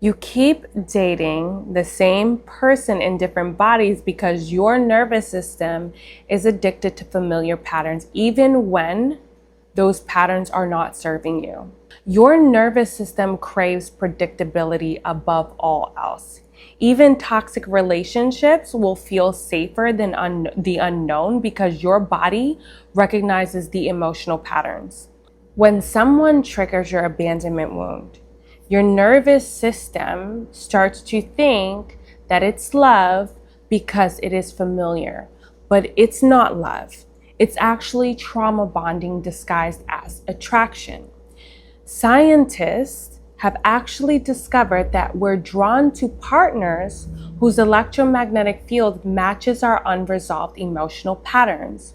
You keep dating the same person in different bodies because your nervous system is addicted to familiar patterns, even when those patterns are not serving you. Your nervous system craves predictability above all else. Even toxic relationships will feel safer than the unknown because your body recognizes the emotional patterns. When someone triggers your abandonment wound, your nervous system starts to think that it's love because it is familiar, but it's not love. It's actually trauma bonding disguised as attraction. Scientists have actually discovered that we're drawn to partners whose electromagnetic field matches our unresolved emotional patterns.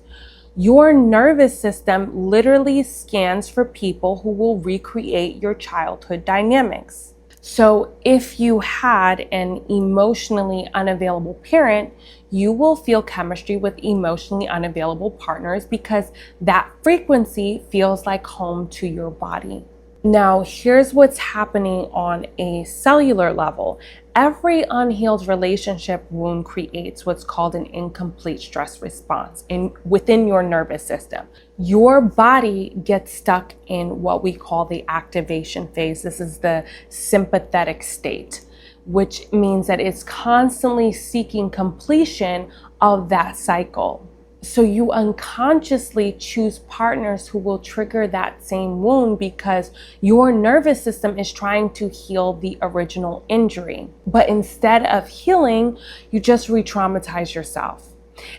Your nervous system literally scans for people who will recreate your childhood dynamics. So if you had an emotionally unavailable parent, you will feel chemistry with emotionally unavailable partners because that frequency feels like home to your body. Now, here's what's happening on a cellular level. Every unhealed relationship wound creates what's called an incomplete stress response within your nervous system. Your body gets stuck in what we call the activation phase. This is the sympathetic state, which means that it's constantly seeking completion of that cycle. So you unconsciously choose partners who will trigger that same wound because your nervous system is trying to heal the original injury. But instead of healing, you just re-traumatize yourself.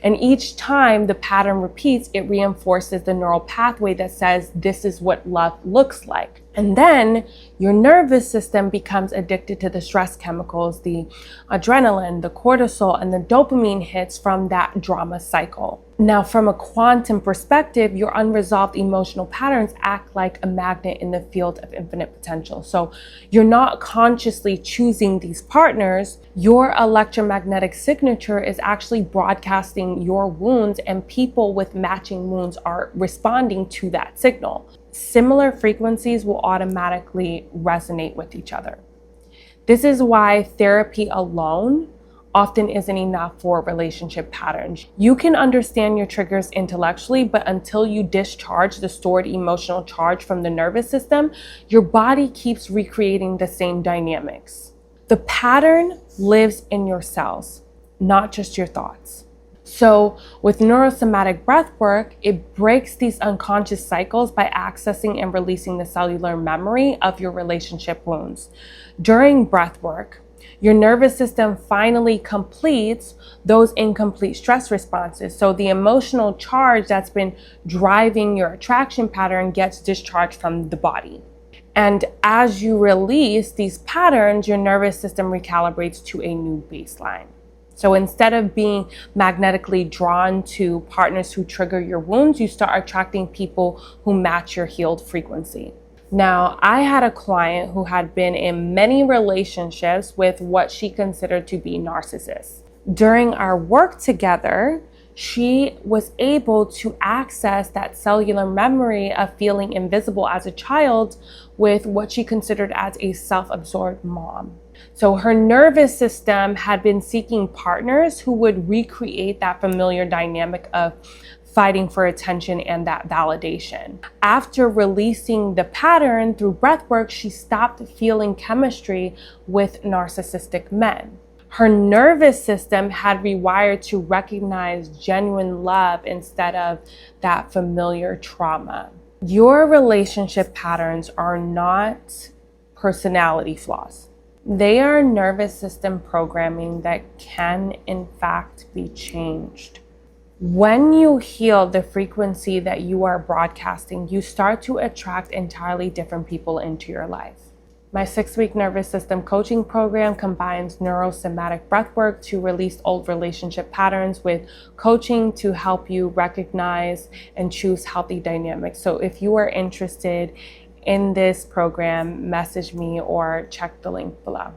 And each time the pattern repeats, it reinforces the neural pathway that says this is what love looks like. And then your nervous system becomes addicted to the stress chemicals, the adrenaline, the cortisol, and the dopamine hits from that drama cycle. Now, from a quantum perspective, your unresolved emotional patterns act like a magnet in the field of infinite potential. So you're not consciously choosing these partners. Your electromagnetic signature is actually broadcasting your wounds, and people with matching wounds are responding to that signal. Similar frequencies will automatically resonate with each other. This is why therapy alone often isn't enough for relationship patterns. You can understand your triggers intellectually, but until you discharge the stored emotional charge from the nervous system, your body keeps recreating the same dynamics. The pattern lives in your cells, not just your thoughts. So with NeuroSomatic Breathwork, it breaks these unconscious cycles by accessing and releasing the cellular memory of your relationship wounds. During breathwork, your nervous system finally completes those incomplete stress responses. So the emotional charge that's been driving your attraction pattern gets discharged from the body. And as you release these patterns, your nervous system recalibrates to a new baseline. So instead of being magnetically drawn to partners who trigger your wounds, you start attracting people who match your healed frequency. Now, I had a client who had been in many relationships with what she considered to be narcissists. During our work together, she was able to access that cellular memory of feeling invisible as a child with what she considered as a self-absorbed mom. So her nervous system had been seeking partners who would recreate that familiar dynamic of fighting for attention and that validation. After releasing the pattern through breathwork, she stopped feeling chemistry with narcissistic men. Her nervous system had rewired to recognize genuine love instead of that familiar trauma. Your relationship patterns are not personality flaws. They are nervous system programming that can, in fact, be changed. When you heal the frequency that you are broadcasting, you start to attract entirely different people into your life. My 6-week nervous system coaching program combines NeuroSomatic Breathwork to release old relationship patterns with coaching to help you recognize and choose healthy dynamics. So if you are interested in this program, message me or check the link below.